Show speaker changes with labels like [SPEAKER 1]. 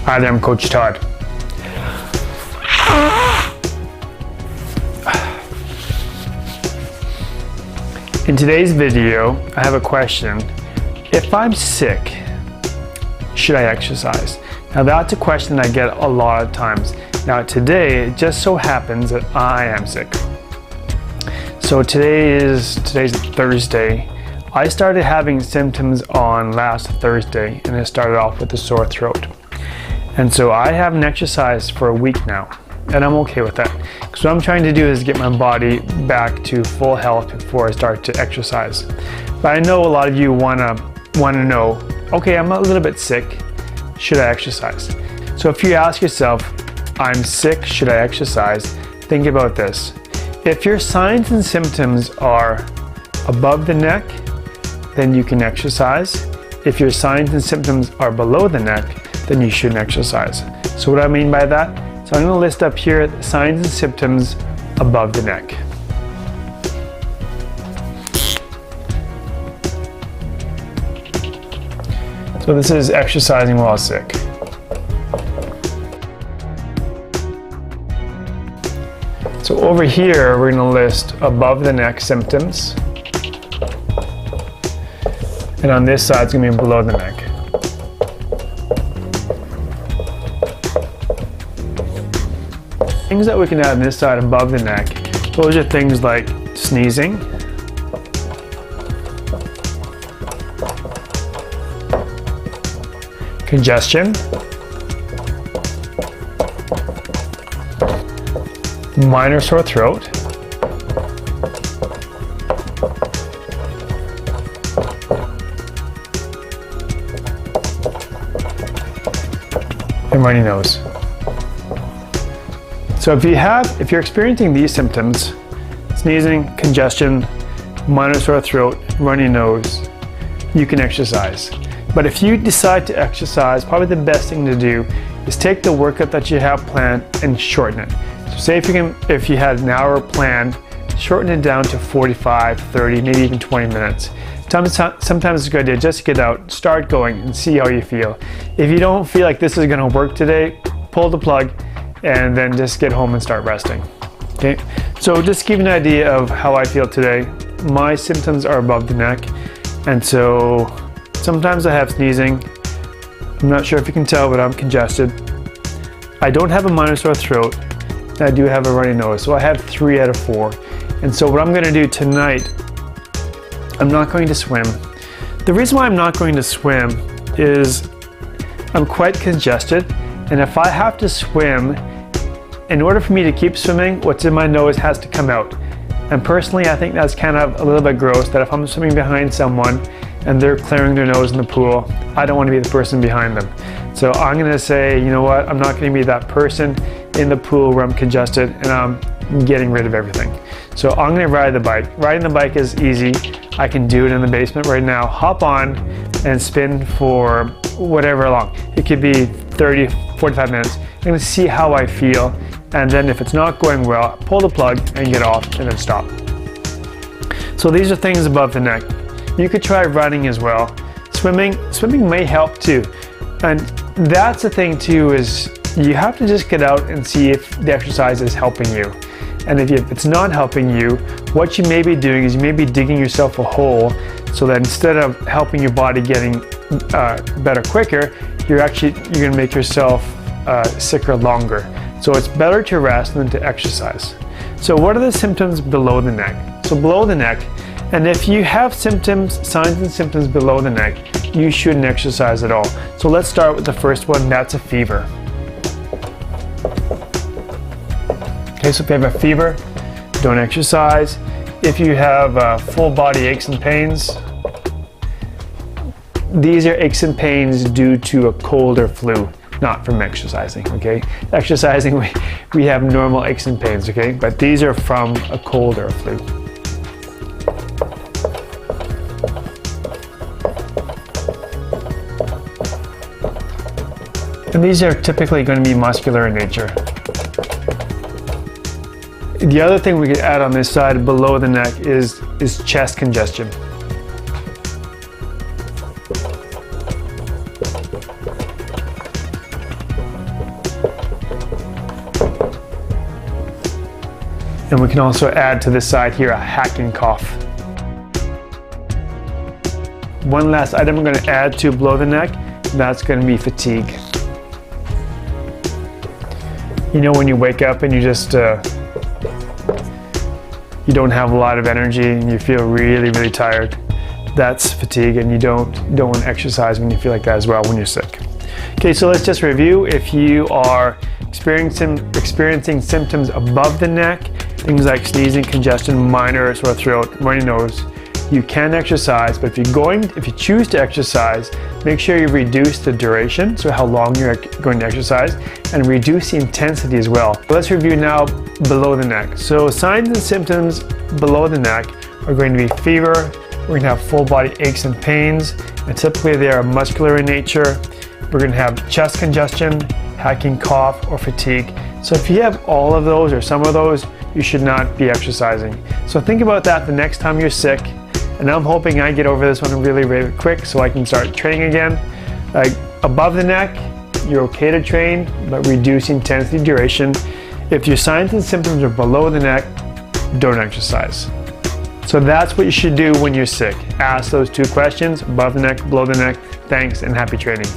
[SPEAKER 1] Hi there, I'm Coach Todd. In today's video, I have a question. If I'm sick, should I exercise? Now that's a question I get a lot of times. Now today, it just so happens that I am sick. So today's Thursday. I started having symptoms on last Thursday, and it started off with a sore throat. And so I haven't exercised for a week now, and I'm okay with that. Because what I'm trying to do is get my body back to full health before I start to exercise. But I know a lot of you wanna know, okay, I'm a little bit sick, should I exercise? So if you ask yourself, I'm sick, should I exercise? Think about this. If your signs and symptoms are above the neck, then you can exercise. If your signs and symptoms are below the neck, then you shouldn't exercise. So what I mean by that? So I'm gonna list up here the signs and symptoms above the neck. So this is exercising while sick. So over here, we're gonna list above the neck symptoms. And on this side, it's gonna be below the neck. Things that we can add on this side above the neck, those are things like sneezing, congestion, minor sore throat, and runny nose. So if you're experiencing these symptoms, sneezing, congestion, minor sore throat, runny nose, you can exercise. But if you decide to exercise, probably the best thing to do is take the workout that you have planned and shorten it. So say if you had an hour planned, shorten it down to 45, 30, maybe even 20 minutes. Sometimes it's a good idea just to get out, start going, and see how you feel. If you don't feel like this is gonna work today, pull the plug, and then just get home and start resting. Okay, so just to give you an idea of how I feel today, my symptoms are above the neck, and so sometimes I have sneezing. I'm not sure if you can tell, but I'm congested. I don't have a minor sore throat, and I do have a runny nose, so I have 3 out of 4. And so what I'm gonna do tonight, I'm not going to swim. The reason why I'm not going to swim is I'm quite congested, and if I have to swim, in order for me to keep swimming, what's in my nose has to come out. And personally, I think that's kind of a little bit gross, that if I'm swimming behind someone and they're clearing their nose in the pool, I don't want to be the person behind them. So I'm gonna say, you know what, I'm not gonna be that person in the pool where I'm congested and I'm getting rid of everything. So I'm gonna ride the bike. Riding the bike is easy. I can do it in the basement right now. Hop on and spin for whatever long. It could be 30, 45 minutes. I'm gonna see how I feel, and then if it's not going well, pull the plug and get off and then stop. So these are things above the neck. You could try running as well. Swimming may help too. And that's the thing too, is you have to just get out and see if the exercise is helping you. And if it's not helping you, what you may be doing is you may be digging yourself a hole, so that instead of helping your body getting better quicker, you're gonna make yourself sicker longer. So it's better to rest than to exercise. So what are the symptoms below the neck? So below the neck, and if you have signs and symptoms below the neck, you shouldn't exercise at all. So let's start with the first one, that's a fever. Okay, so if you have a fever, don't exercise. If you have full body aches and pains, these are aches and pains due to a cold or flu, not from exercising, okay? Exercising, we have normal aches and pains, okay? But these are from a cold or a flu. And these are typically going to be muscular in nature. The other thing we could add on this side below the neck is chest congestion. And we can also add to this side here a hacking cough. One last item I'm going to add to below the neck, and that's going to be fatigue. You know, when you wake up and you just you don't have a lot of energy and you feel really, really tired. That's fatigue, and you don't want to exercise when you feel like that as well when you're sick. Okay, so let's just review. If you are experiencing symptoms above the neck, things like sneezing, congestion, minor sore throat, runny nose, you can exercise, but if you choose to exercise, make sure you reduce the duration, so how long you're going to exercise, and reduce the intensity as well. Let's review now below the neck. So signs and symptoms below the neck are going to be fever, we're going to have full body aches and pains, and typically they are muscular in nature. We're going to have chest congestion, hacking cough, or fatigue. So if you have all of those or some of those, you should not be exercising. So think about that the next time you're sick. And I'm hoping I get over this one really, really quick so I can start training again. Like above the neck, you're okay to train, but reduce intensity, duration. If your signs and symptoms are below the neck, don't exercise. So that's what you should do when you're sick. Ask those two questions, above the neck, below the neck. Thanks and happy training.